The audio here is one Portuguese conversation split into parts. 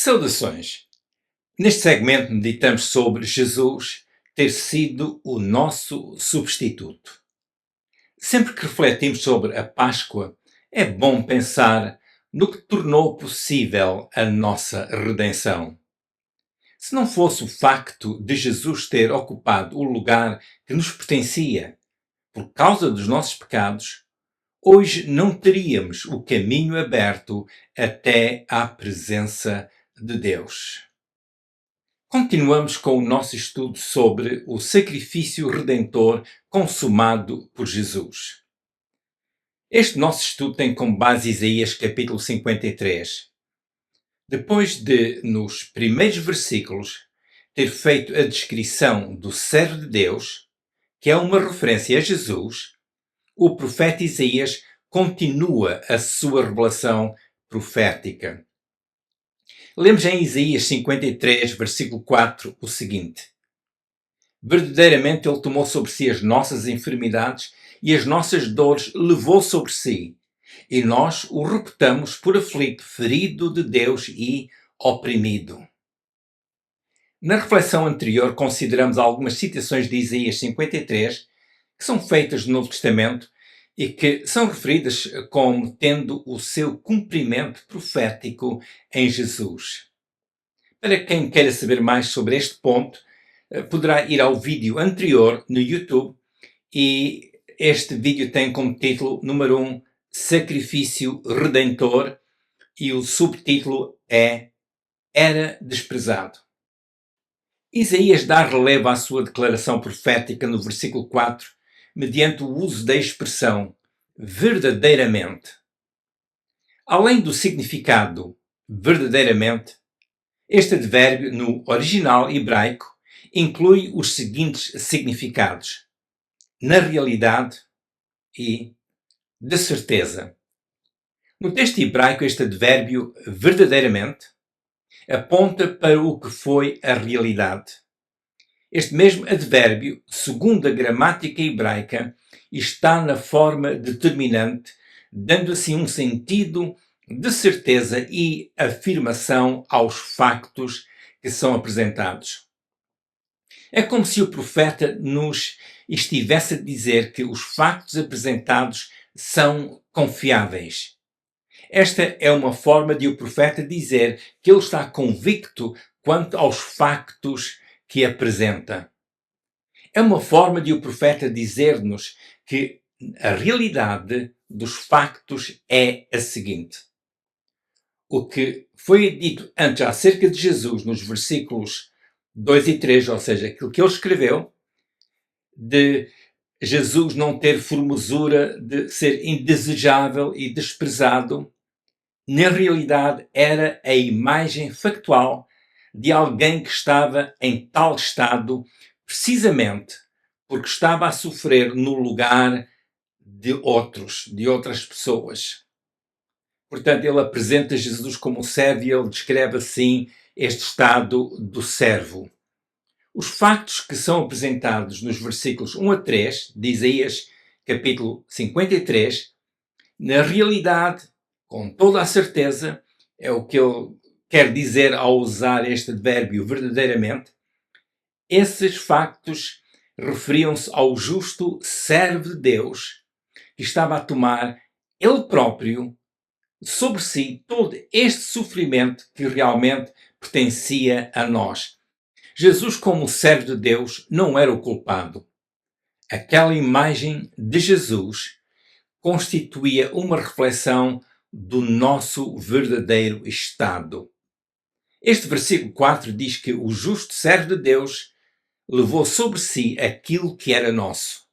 Saudações! Neste segmento meditamos sobre Jesus ter sido o nosso substituto. Sempre que refletimos sobre a Páscoa, é bom pensar no que tornou possível a nossa redenção. Se não fosse o facto de Jesus ter ocupado o lugar que nos pertencia por causa dos nossos pecados, hoje não teríamos o caminho aberto até à presença de Deus. Continuamos com o nosso estudo sobre o sacrifício redentor consumado por Jesus. Este nosso estudo tem como base Isaías capítulo 53. Depois de, nos primeiros versículos, ter feito a descrição do servo de Deus, que é uma referência a Jesus, o profeta Isaías continua a sua revelação profética. Lemos em Isaías 53, versículo 4, o seguinte: Verdadeiramente ele tomou sobre si as nossas enfermidades e as nossas dores levou sobre si, e nós o reputamos por aflito, ferido de Deus e oprimido. Na reflexão anterior consideramos algumas citações de Isaías 53 que são feitas no Novo Testamento e que são referidas como tendo o seu cumprimento profético em Jesus. Para quem queira saber mais sobre este ponto, poderá ir ao vídeo anterior no YouTube e este vídeo tem como título número 1 Sacrifício Redentor e o subtítulo é Era Desprezado. Isaías dá relevo à sua declaração profética no versículo 4 mediante o uso da expressão verdadeiramente. Além do significado verdadeiramente, este advérbio no original hebraico inclui os seguintes significados: na realidade e de certeza. No texto hebraico, este advérbio verdadeiramente aponta para o que foi a realidade. Este mesmo advérbio, segundo a gramática hebraica, está na forma determinante, dando assim um sentido de certeza e afirmação aos factos que são apresentados. É como se o profeta nos estivesse a dizer que os factos apresentados são confiáveis. Esta é uma forma de o profeta dizer que ele está convicto quanto aos factos que apresenta. É uma forma de o profeta dizer-nos que a realidade dos factos é a seguinte. O que foi dito antes acerca de Jesus nos versículos 2 e 3, ou seja, aquilo que ele escreveu, de Jesus não ter formosura, de ser indesejável e desprezado, na realidade era a imagem factual de alguém que estava em tal estado precisamente porque estava a sofrer no lugar de outras pessoas. Portanto, ele apresenta Jesus como um servo e ele descreve assim este estado do servo. Os factos que são apresentados nos versículos 1 a 3 de Isaías, capítulo 53, na realidade, com toda a certeza, é o que ele quer dizer ao usar este advérbio verdadeiramente, esses factos referiam-se ao justo servo de Deus que estava a tomar ele próprio sobre si todo este sofrimento que realmente pertencia a nós. Jesus, como servo de Deus, não era o culpado. Aquela imagem de Jesus constituía uma reflexão do nosso verdadeiro estado. Este versículo 4 diz que o justo servo de Deus levou sobre si aquilo que era nosso.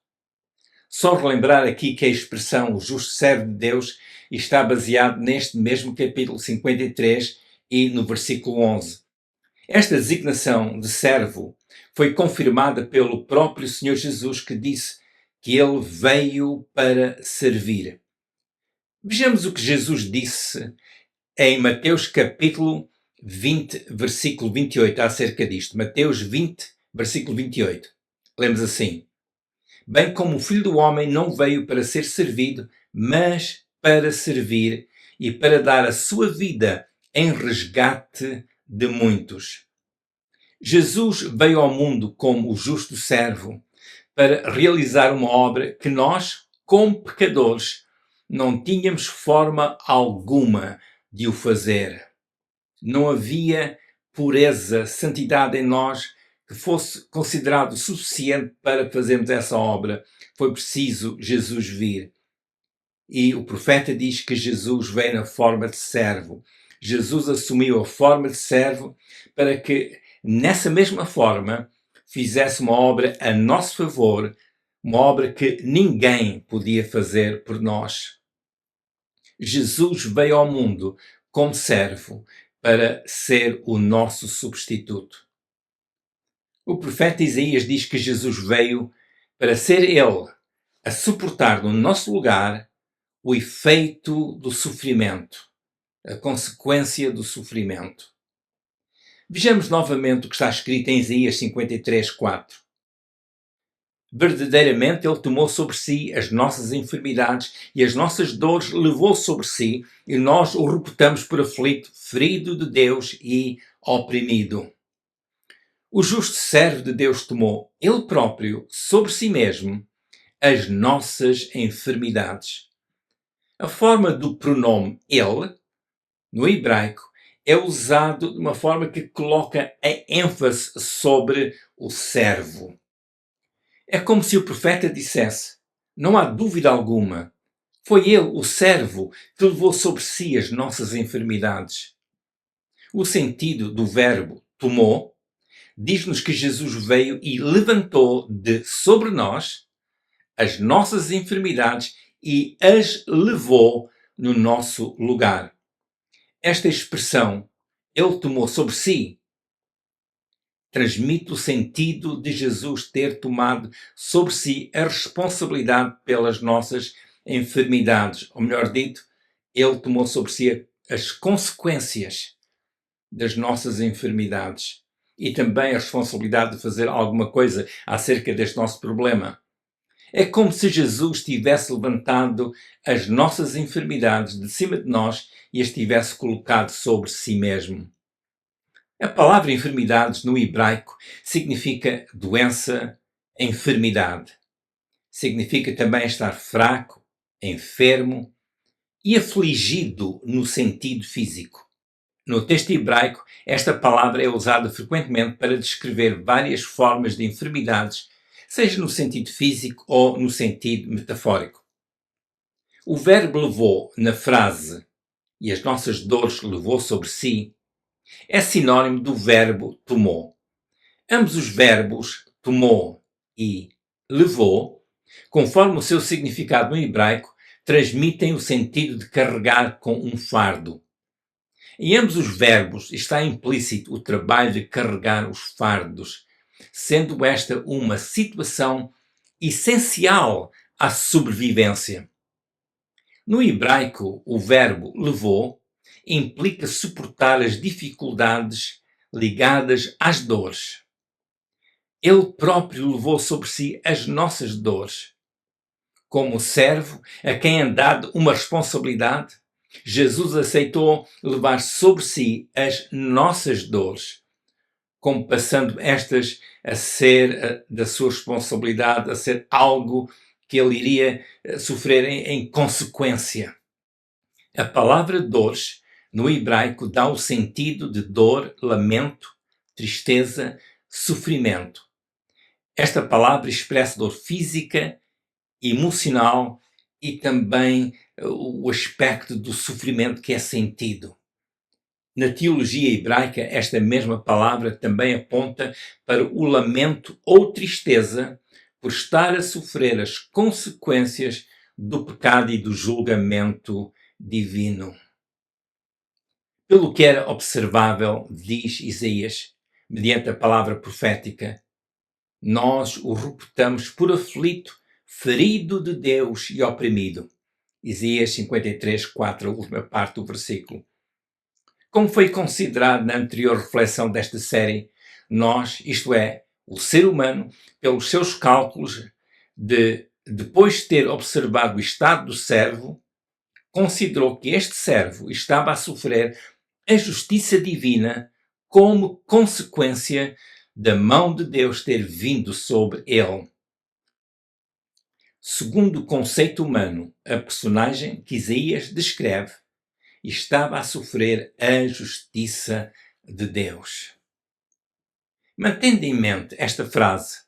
Só relembrar aqui que a expressão o justo servo de Deus está baseado neste mesmo capítulo 53 e no versículo 11. Esta designação de servo foi confirmada pelo próprio Senhor Jesus, que disse que ele veio para servir. Vejamos o que Jesus disse em Mateus capítulo 20, versículo 28, acerca disto. Mateus 20, versículo 28. Lemos assim: Bem como o Filho do Homem não veio para ser servido, mas para servir e para dar a sua vida em resgate de muitos. Jesus veio ao mundo como o justo servo para realizar uma obra que nós, como pecadores, não tínhamos forma alguma de o fazer. Não havia pureza, santidade em nós que fosse considerado suficiente para fazermos essa obra. Foi preciso Jesus vir. E o profeta diz que Jesus veio na forma de servo. Jesus assumiu a forma de servo para que, nessa mesma forma, fizesse uma obra a nosso favor, uma obra que ninguém podia fazer por nós. Jesus veio ao mundo como servo para ser o nosso substituto. O profeta Isaías diz que Jesus veio para ser ele a suportar no nosso lugar o efeito do sofrimento, a consequência do sofrimento. Vejamos novamente o que está escrito em Isaías 53:4. Verdadeiramente ele tomou sobre si as nossas enfermidades e as nossas dores levou sobre si, e nós o reputamos por aflito, ferido de Deus e oprimido. O justo servo de Deus tomou ele próprio sobre si mesmo as nossas enfermidades. A forma do pronome ele, no hebraico, é usado de uma forma que coloca a ênfase sobre o servo. É como se o profeta dissesse: não há dúvida alguma, foi ele, o servo, que levou sobre si as nossas enfermidades. O sentido do verbo tomou diz-nos que Jesus veio e levantou de sobre nós as nossas enfermidades e as levou no nosso lugar. Esta expressão, ele tomou sobre si, transmite o sentido de Jesus ter tomado sobre si a responsabilidade pelas nossas enfermidades. Ou melhor dito, ele tomou sobre si as consequências das nossas enfermidades e também a responsabilidade de fazer alguma coisa acerca deste nosso problema. É como se Jesus tivesse levantado as nossas enfermidades de cima de nós e as tivesse colocado sobre si mesmo. A palavra enfermidades no hebraico significa doença, enfermidade. Significa também estar fraco, enfermo e afligido no sentido físico. No texto hebraico, esta palavra é usada frequentemente para descrever várias formas de enfermidades, seja no sentido físico ou no sentido metafórico. O verbo levou na frase e as nossas dores levou sobre si é sinónimo do verbo tomou. Ambos os verbos tomou e levou, conforme o seu significado no hebraico, transmitem o sentido de carregar com um fardo. Em ambos os verbos está implícito o trabalho de carregar os fardos, sendo esta uma situação essencial à sobrevivência. No hebraico, o verbo levou implica suportar as dificuldades ligadas às dores. Ele próprio levou sobre si as nossas dores. Como servo a quem é dado uma responsabilidade, Jesus aceitou levar sobre si as nossas dores, como passando estas a ser da sua responsabilidade, a ser algo que ele iria sofrer em consequência. A palavra dores no hebraico dá o sentido de dor, lamento, tristeza, sofrimento. Esta palavra expressa dor física, emocional e também o aspecto do sofrimento que é sentido. Na teologia hebraica, esta mesma palavra também aponta para o lamento ou tristeza por estar a sofrer as consequências do pecado e do julgamento divino. Pelo que era observável, diz Isaías, mediante a palavra profética, nós o reputamos por aflito, ferido de Deus e oprimido. Isaías 53:4, a última parte do versículo. Como foi considerado na anterior reflexão desta série, nós, isto é, o ser humano, pelos seus cálculos, depois de ter observado o estado do servo, considerou que este servo estava a sofrer a justiça divina como consequência da mão de Deus ter vindo sobre ele. Segundo o conceito humano, a personagem que Isaías descreve estava a sofrer a justiça de Deus. Mantendo em mente esta frase,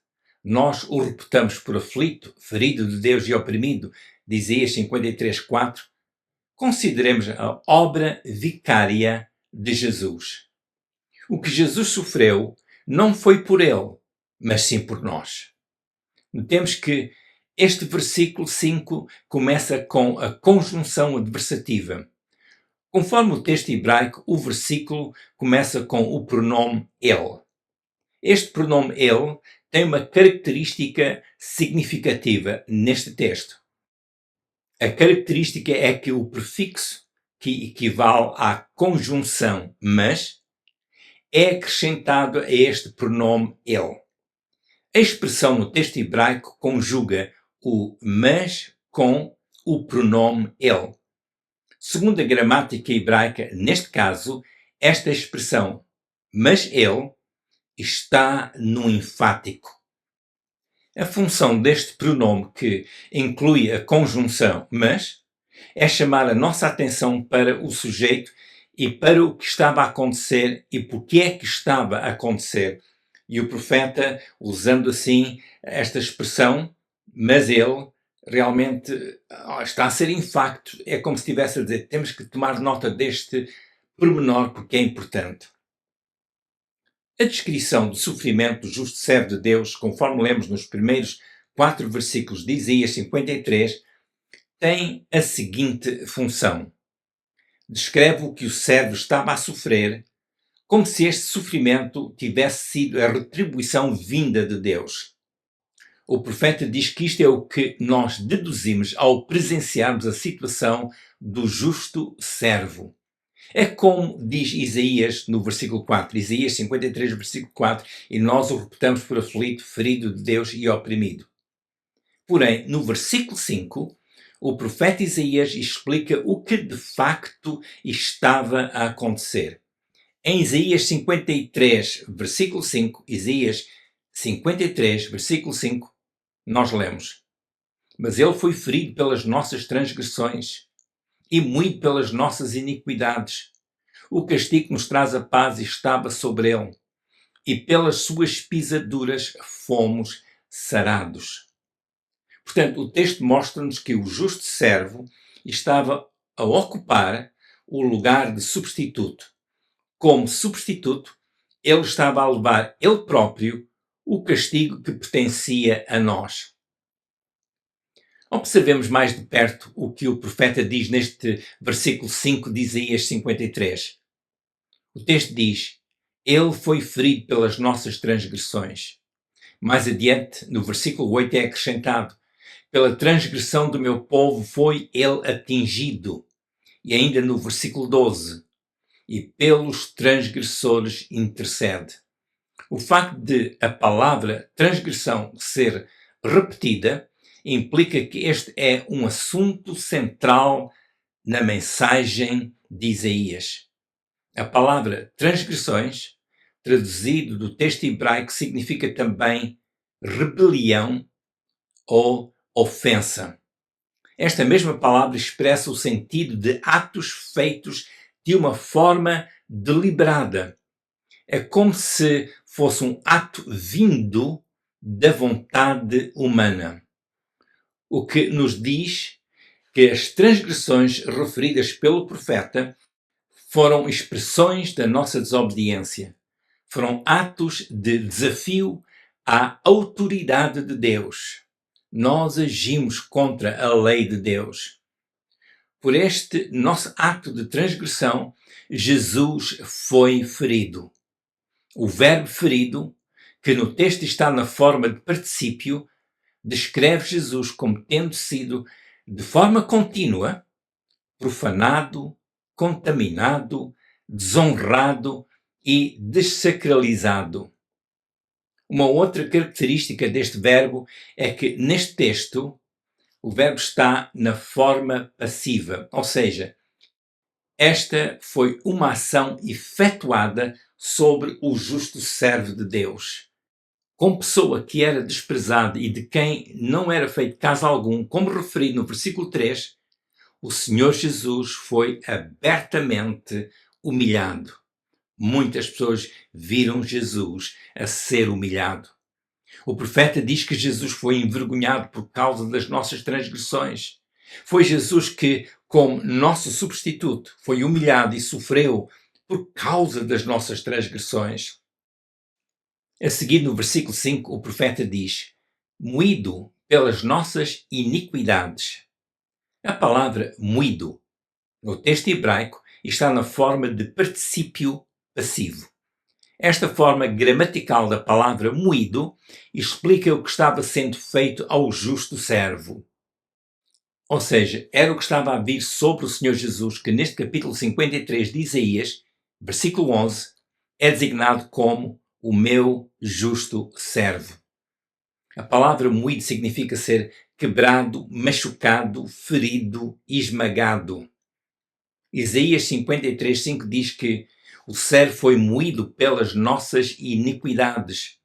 nós o reputamos por aflito, ferido de Deus e oprimido, de Isaías 53:4, consideremos a obra vicária de Jesus. O que Jesus sofreu não foi por ele, mas sim por nós. Notemos que este versículo 5 começa com a conjunção adversativa. Conforme o texto hebraico, o versículo começa com o pronome ele. Este pronome ele tem uma característica significativa neste texto. A característica é que o prefixo, que equivale à conjunção mas, é acrescentado a este pronome ele. A expressão no texto hebraico conjuga o mas com o pronome ele. Segundo a gramática hebraica, neste caso, esta expressão mas ele está no enfático. A função deste pronome, que inclui a conjunção mas, é chamar a nossa atenção para o sujeito e para o que estava a acontecer e porque é que estava a acontecer. E o profeta, usando assim esta expressão, mas ele realmente está a ser enfático. É como se estivesse a dizer, temos que tomar nota deste pormenor porque é importante. A descrição do sofrimento do justo servo de Deus, conforme lemos nos primeiros 4 versículos de Isaías 53, tem a seguinte função. Descreve o que o servo estava a sofrer, como se este sofrimento tivesse sido a retribuição vinda de Deus. O profeta diz que isto é o que nós deduzimos ao presenciarmos a situação do justo servo. É como diz Isaías no versículo 4, Isaías 53, versículo 4, e nós o reputamos por aflito, ferido de Deus e oprimido. Porém, no versículo 5, o profeta Isaías explica o que de facto estava a acontecer. Em Isaías 53, versículo 5, Isaías 53, versículo 5, nós lemos: Mas ele foi ferido pelas nossas transgressões e moído pelas nossas iniquidades. O castigo que nos traz a paz estava sobre ele, e pelas suas pisaduras fomos sarados. Portanto, o texto mostra-nos que o justo servo estava a ocupar o lugar de substituto. Como substituto, ele estava a levar ele próprio o castigo que pertencia a nós. Observemos mais de perto o que o profeta diz neste versículo 5 de Isaías 53. O texto diz: Ele foi ferido pelas nossas transgressões. Mais adiante, no versículo 8, é acrescentado: Pela transgressão do meu povo foi ele atingido. E ainda no versículo 12: E pelos transgressores intercede. O facto de a palavra transgressão ser repetida implica que este é um assunto central na mensagem de Isaías. A palavra transgressões, traduzido do texto hebraico, significa também rebelião ou ofensa. Esta mesma palavra expressa o sentido de atos feitos de uma forma deliberada. É como se fosse um ato vindo da vontade humana. O que nos diz que as transgressões referidas pelo profeta foram expressões da nossa desobediência. Foram atos de desafio à autoridade de Deus. Nós agimos contra a lei de Deus. Por este nosso ato de transgressão, Jesus foi ferido. O verbo ferido, que no texto está na forma de particípio, descreve Jesus como tendo sido, de forma contínua, profanado, contaminado, desonrado e dessacralizado. Uma outra característica deste verbo é que, neste texto, o verbo está na forma passiva, ou seja, esta foi uma ação efetuada sobre o justo servo de Deus. Como pessoa que era desprezada e de quem não era feito caso algum, como referido no versículo 3, o Senhor Jesus foi abertamente humilhado. Muitas pessoas viram Jesus a ser humilhado. O profeta diz que Jesus foi envergonhado por causa das nossas transgressões. Foi Jesus que, como nosso substituto, foi humilhado e sofreu por causa das nossas transgressões. A seguir, no versículo 5, o profeta diz: moído pelas nossas iniquidades. A palavra moído, no texto hebraico, está na forma de particípio passivo. Esta forma gramatical da palavra moído explica o que estava sendo feito ao justo servo. Ou seja, era o que estava a vir sobre o Senhor Jesus, que neste capítulo 53 de Isaías, versículo 11, é designado como o meu justo servo. A palavra moído significa ser quebrado, machucado, ferido, esmagado. Isaías 53:5 diz que o servo foi moído pelas nossas iniquidades.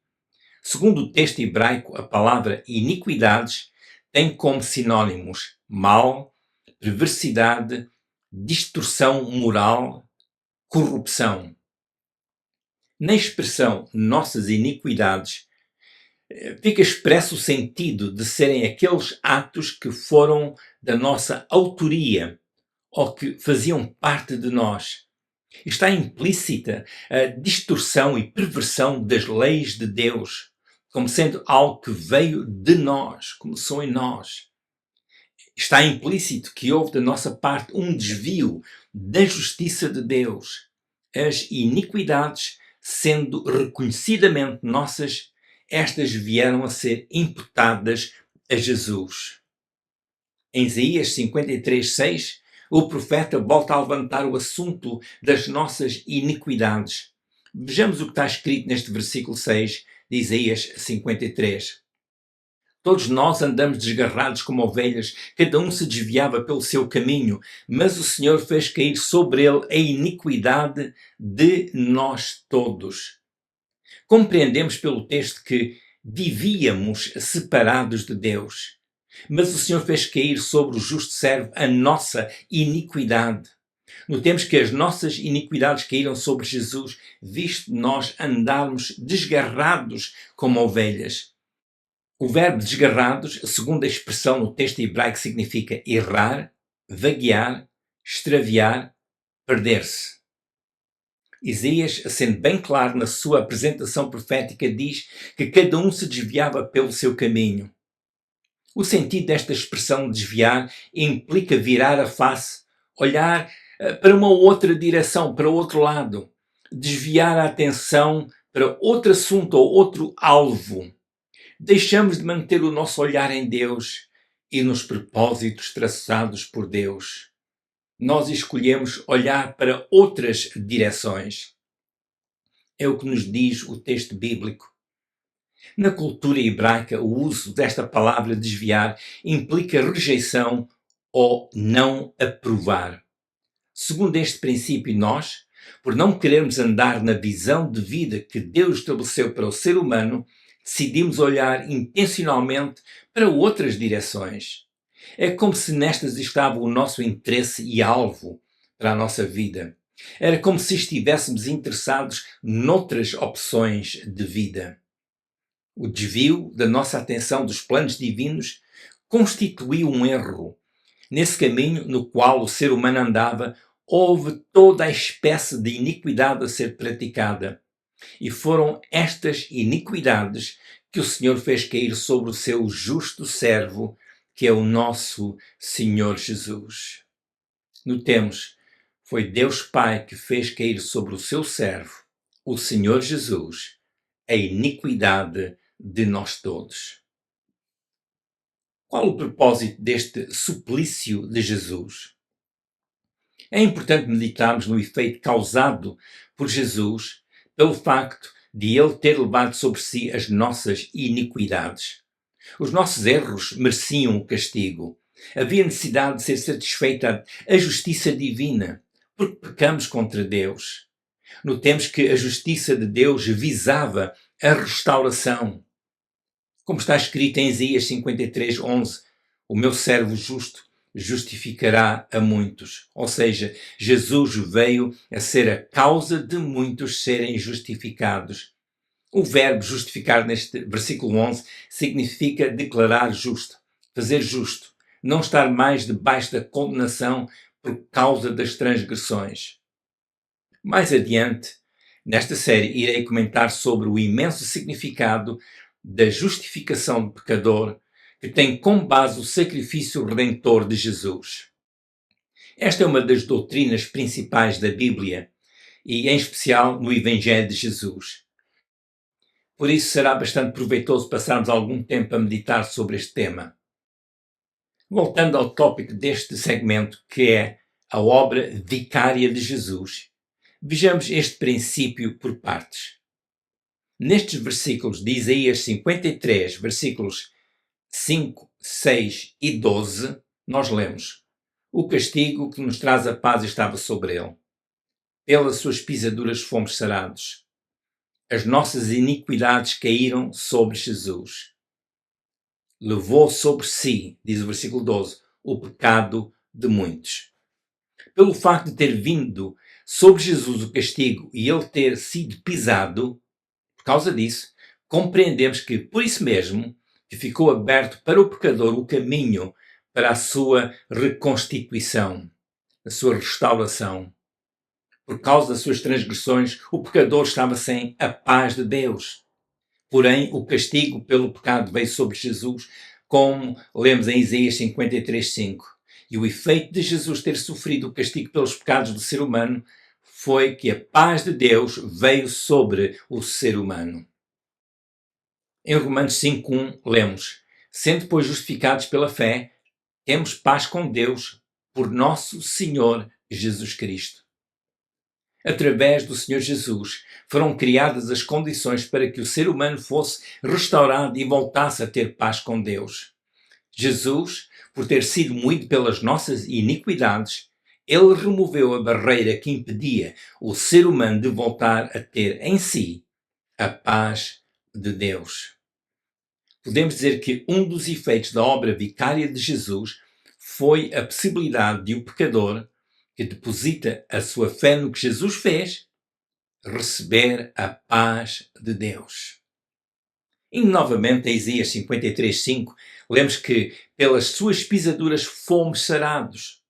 Segundo o texto hebraico, a palavra iniquidades tem como sinónimos mal, perversidade, distorção moral, corrupção. Na expressão nossas iniquidades, fica expresso o sentido de serem aqueles atos que foram da nossa autoria ou que faziam parte de nós. Está implícita a distorção e perversão das leis de Deus, como sendo algo que veio de nós, começou em nós. Está implícito que houve da nossa parte um desvio da justiça de Deus. As iniquidades, sendo reconhecidamente nossas, estas vieram a ser imputadas a Jesus. Em Isaías 53:6, o profeta volta a levantar o assunto das nossas iniquidades. Vejamos o que está escrito neste versículo 6 de Isaías 53. Todos nós andamos desgarrados como ovelhas, cada um se desviava pelo seu caminho, mas o Senhor fez cair sobre ele a iniquidade de nós todos. Compreendemos pelo texto que vivíamos separados de Deus, mas o Senhor fez cair sobre o justo servo a nossa iniquidade. Notemos que as nossas iniquidades caíram sobre Jesus, visto nós andarmos desgarrados como ovelhas. O verbo desgarrados, segundo a expressão no texto hebraico, significa errar, vaguear, extraviar, perder-se. Isaías, sendo bem claro na sua apresentação profética, diz que cada um se desviava pelo seu caminho. O sentido desta expressão desviar implica virar a face, olhar para uma outra direção, para outro lado, desviar a atenção para outro assunto ou outro alvo. Deixamos de manter o nosso olhar em Deus e nos propósitos traçados por Deus. Nós escolhemos olhar para outras direções. É o que nos diz o texto bíblico. Na cultura hebraica, o uso desta palavra desviar implica rejeição ou não aprovar. Segundo este princípio, nós, por não querermos andar na visão de vida que Deus estabeleceu para o ser humano, decidimos olhar intencionalmente para outras direções. É como se nestas estava o nosso interesse e alvo para a nossa vida. Era como se estivéssemos interessados noutras opções de vida. O desvio da nossa atenção dos planos divinos constituiu um erro. Nesse caminho no qual o ser humano andava, houve toda a espécie de iniquidade a ser praticada. E foram estas iniquidades que o Senhor fez cair sobre o seu justo servo, que é o nosso Senhor Jesus. Notemos, foi Deus Pai que fez cair sobre o seu servo, o Senhor Jesus, a iniquidade de nós todos. Qual o propósito deste suplício de Jesus? É importante meditarmos no efeito causado por Jesus pelo facto de ele ter levado sobre si as nossas iniquidades. Os nossos erros mereciam o castigo. Havia necessidade de ser satisfeita a justiça divina, porque pecamos contra Deus. Notemos que a justiça de Deus visava a restauração. Como está escrito em Isaías 53:11, o meu servo justo justificará a muitos. Ou seja, Jesus veio a ser a causa de muitos serem justificados. O verbo justificar neste versículo 11 significa declarar justo, fazer justo, não estar mais debaixo da condenação por causa das transgressões. Mais adiante, nesta série, irei comentar sobre o imenso significado da justificação do pecador, que tem como base o sacrifício redentor de Jesus. Esta é uma das doutrinas principais da Bíblia, e em especial no Evangelho de Jesus. Por isso será bastante proveitoso passarmos algum tempo a meditar sobre este tema. Voltando ao tópico deste segmento, que é a obra vicária de Jesus, vejamos este princípio por partes. Nestes versículos de Isaías 53, versículos 5, 6 e 12, nós lemos: o castigo que nos traz a paz estava sobre ele. Pelas suas pisaduras fomos sarados. As nossas iniquidades caíram sobre Jesus. Levou sobre si, diz o versículo 12, o pecado de muitos. Pelo facto de ter vindo sobre Jesus o castigo e ele ter sido pisado, por causa disso, compreendemos que, por isso mesmo, que ficou aberto para o pecador o caminho para a sua reconstituição, a sua restauração. Por causa das suas transgressões, o pecador estava sem a paz de Deus. Porém, o castigo pelo pecado veio sobre Jesus, como lemos em Isaías 53:5. E o efeito de Jesus ter sofrido o castigo pelos pecados do ser humano foi que a paz de Deus veio sobre o ser humano. Em Romanos 5:1 lemos: sendo, pois, justificados pela fé, temos paz com Deus por nosso Senhor Jesus Cristo. Através do Senhor Jesus, foram criadas as condições para que o ser humano fosse restaurado e voltasse a ter paz com Deus. Jesus, por ter sido moído pelas nossas iniquidades, ele removeu a barreira que impedia o ser humano de voltar a ter em si a paz de Deus. Podemos dizer que um dos efeitos da obra vicária de Jesus foi a possibilidade de o pecador, que deposita a sua fé no que Jesus fez, receber a paz de Deus. Indo novamente a Isaías 53:5, lemos que pelas suas pisaduras fomos sarados.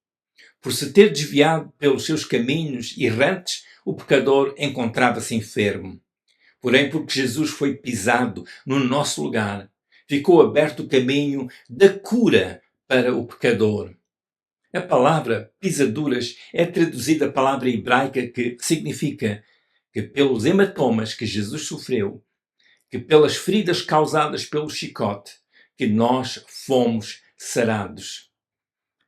Por se ter desviado pelos seus caminhos errantes, o pecador encontrava-se enfermo. Porém, porque Jesus foi pisado no nosso lugar, ficou aberto o caminho da cura para o pecador. A palavra pisaduras é traduzida a palavra hebraica que significa que pelos hematomas que Jesus sofreu, que pelas feridas causadas pelo chicote, que nós fomos sarados.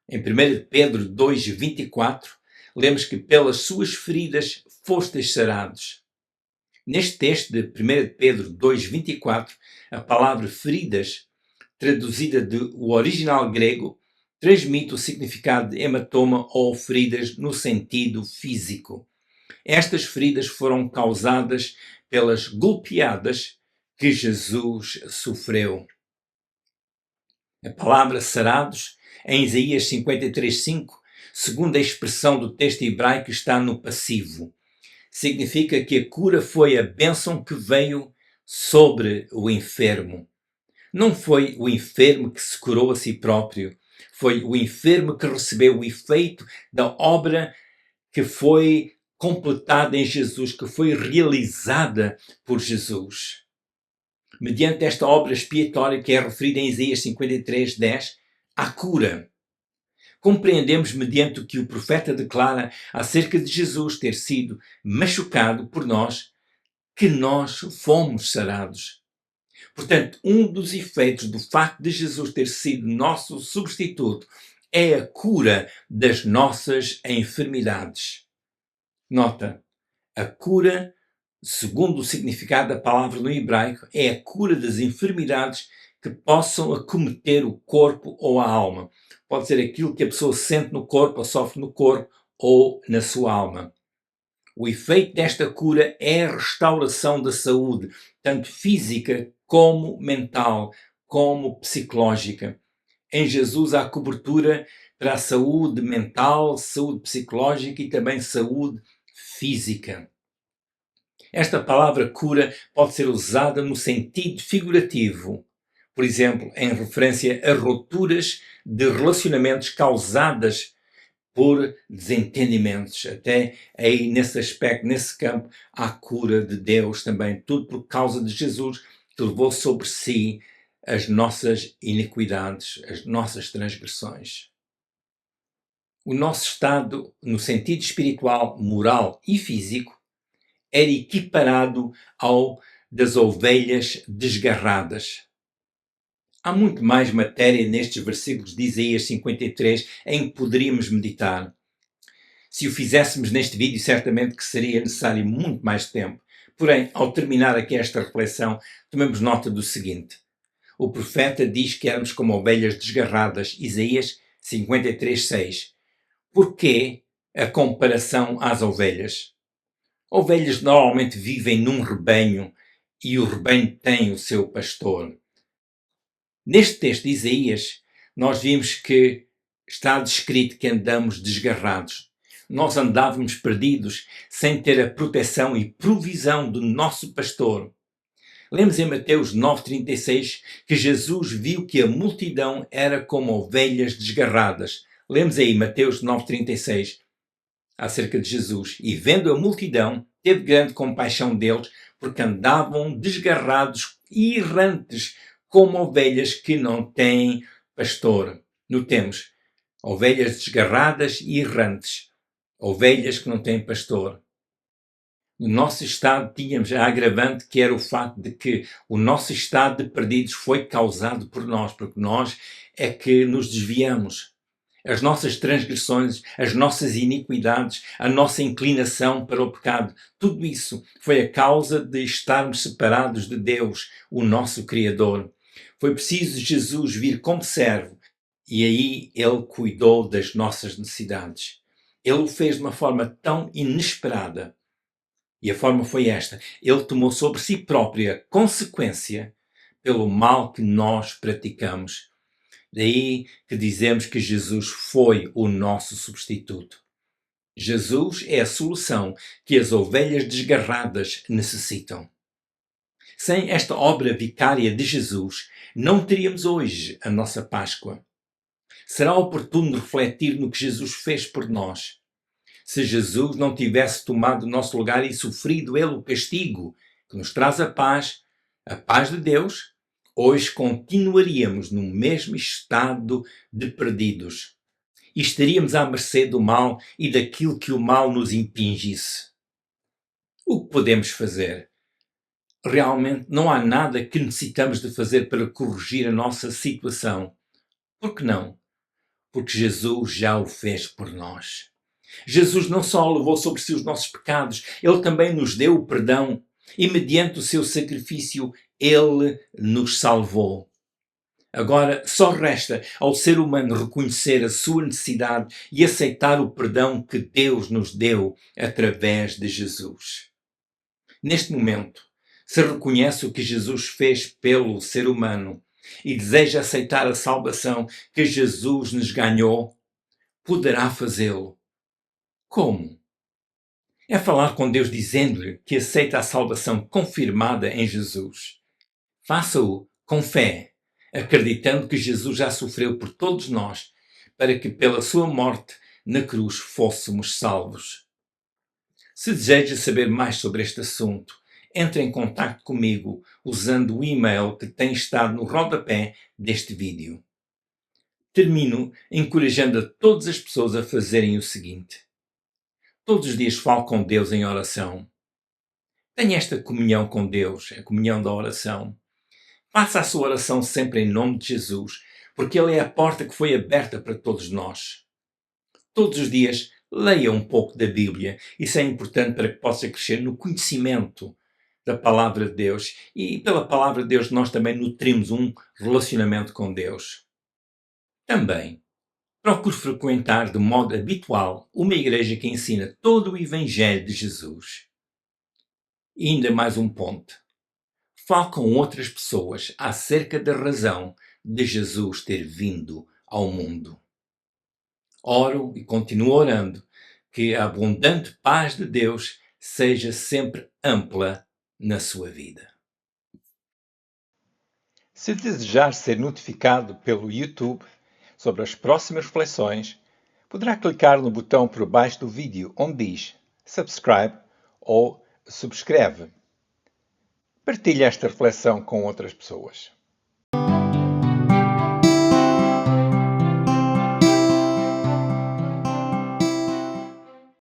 Em 1 Pedro 2:24, lemos que pelas suas feridas fostes sarados. Neste texto de 1 Pedro 2:24, a palavra feridas, traduzida do original grego, transmite o significado de hematoma ou feridas no sentido físico. Estas feridas foram causadas pelas golpeadas que Jesus sofreu. A palavra sarados, em Isaías 53:5, segundo a expressão do texto hebraico, está no passivo. Significa que a cura foi a bênção que veio sobre o enfermo. Não foi o enfermo que se curou a si próprio, foi o enfermo que recebeu o efeito da obra que foi completada em Jesus, que foi realizada por Jesus. Mediante esta obra expiatória que é referida em Isaías 53:10, há cura. Compreendemos, mediante o que o profeta declara acerca de Jesus ter sido machucado por nós, que nós fomos sarados. Portanto, um dos efeitos do facto de Jesus ter sido nosso substituto é a cura das nossas enfermidades. Nota, a cura, segundo o significado da palavra no hebraico, é a cura das enfermidades que possam acometer o corpo ou a alma. Pode ser aquilo que a pessoa sente no corpo ou sofre no corpo ou na sua alma. O efeito desta cura é a restauração da saúde, tanto física como mental, como psicológica. Em Jesus há cobertura para a saúde mental, saúde psicológica e também saúde física. Esta palavra cura pode ser usada no sentido figurativo, por exemplo, em referência a rupturas de relacionamentos causadas por desentendimentos. Até aí, nesse aspecto, nesse campo, há cura de Deus também. Tudo por causa de Jesus, que levou sobre si as nossas iniquidades, as nossas transgressões. O nosso estado, no sentido espiritual, moral e físico, era equiparado ao das ovelhas desgarradas. Há muito mais matéria nestes versículos de Isaías 53 em que poderíamos meditar. Se o fizéssemos neste vídeo, certamente que seria necessário muito mais tempo. Porém, ao terminar aqui esta reflexão, tomemos nota do seguinte. O profeta diz que éramos como ovelhas desgarradas, Isaías 53:6. Porquê a comparação às ovelhas? Ovelhas normalmente vivem num rebanho e o rebanho tem o seu pastor. Neste texto de Isaías, nós vimos que está descrito que andamos desgarrados. Nós andávamos perdidos, sem ter a proteção e provisão do nosso pastor. Lemos em Mateus 9:36 que Jesus viu que a multidão era como ovelhas desgarradas. Lemos aí Mateus 9:36 acerca de Jesus. E vendo a multidão, teve grande compaixão deles, porque andavam desgarrados e errantes, como ovelhas que não têm pastor. Notemos, ovelhas desgarradas e errantes, ovelhas que não têm pastor. No nosso estado tínhamos a agravante que era o facto de que o nosso estado de perdidos foi causado por nós, porque nós é que nos desviamos. As nossas transgressões, as nossas iniquidades, a nossa inclinação para o pecado, tudo isso foi a causa de estarmos separados de Deus, o nosso Criador. Foi preciso Jesus vir como servo e aí Ele cuidou das nossas necessidades. Ele o fez de uma forma tão inesperada. E a forma foi esta. Ele tomou sobre si própria a consequência pelo mal que nós praticamos. Daí que dizemos que Jesus foi o nosso substituto. Jesus é a solução que as ovelhas desgarradas necessitam. Sem esta obra vicária de Jesus, não teríamos hoje a nossa Páscoa. Será oportuno refletir no que Jesus fez por nós. Se Jesus não tivesse tomado o nosso lugar e sofrido ele o castigo que nos traz a paz de Deus, hoje continuaríamos no mesmo estado de perdidos e estaríamos à mercê do mal e daquilo que o mal nos impingisse. O que podemos fazer? Realmente não há nada que necessitamos de fazer para corrigir a nossa situação. Por que não? Porque Jesus já o fez por nós. Jesus não só levou sobre si os nossos pecados, Ele também nos deu o perdão e mediante o seu sacrifício Ele nos salvou. Agora só resta ao ser humano reconhecer a sua necessidade e aceitar o perdão que Deus nos deu através de Jesus. Neste momento, se reconhece o que Jesus fez pelo ser humano e deseja aceitar a salvação que Jesus nos ganhou, poderá fazê-lo. Como? É falar com Deus dizendo-lhe que aceita a salvação confirmada em Jesus. Faça-o com fé, acreditando que Jesus já sofreu por todos nós, para que pela sua morte na cruz fôssemos salvos. Se deseja saber mais sobre este assunto, entre em contato comigo usando o e-mail que tem estado no rodapé deste vídeo. Termino encorajando a todas as pessoas a fazerem o seguinte. Todos os dias falo com Deus em oração. Tenha esta comunhão com Deus, a comunhão da oração. Faça a sua oração sempre em nome de Jesus, porque Ele é a porta que foi aberta para todos nós. Todos os dias leia um pouco da Bíblia. Isso é importante para que possa crescer no conhecimento da Palavra de Deus. E pela Palavra de Deus nós também nutrimos um relacionamento com Deus. Também, Procure frequentar de modo habitual uma igreja que ensina todo o Evangelho de Jesus. E ainda mais um ponto. Fale com outras pessoas acerca da razão de Jesus ter vindo ao mundo. Oro e continuo orando que a abundante paz de Deus seja sempre ampla na sua vida. Se desejar ser notificado pelo YouTube sobre as próximas reflexões, poderá clicar no botão por baixo do vídeo onde diz Subscribe ou Subscreve. Partilhe esta reflexão com outras pessoas.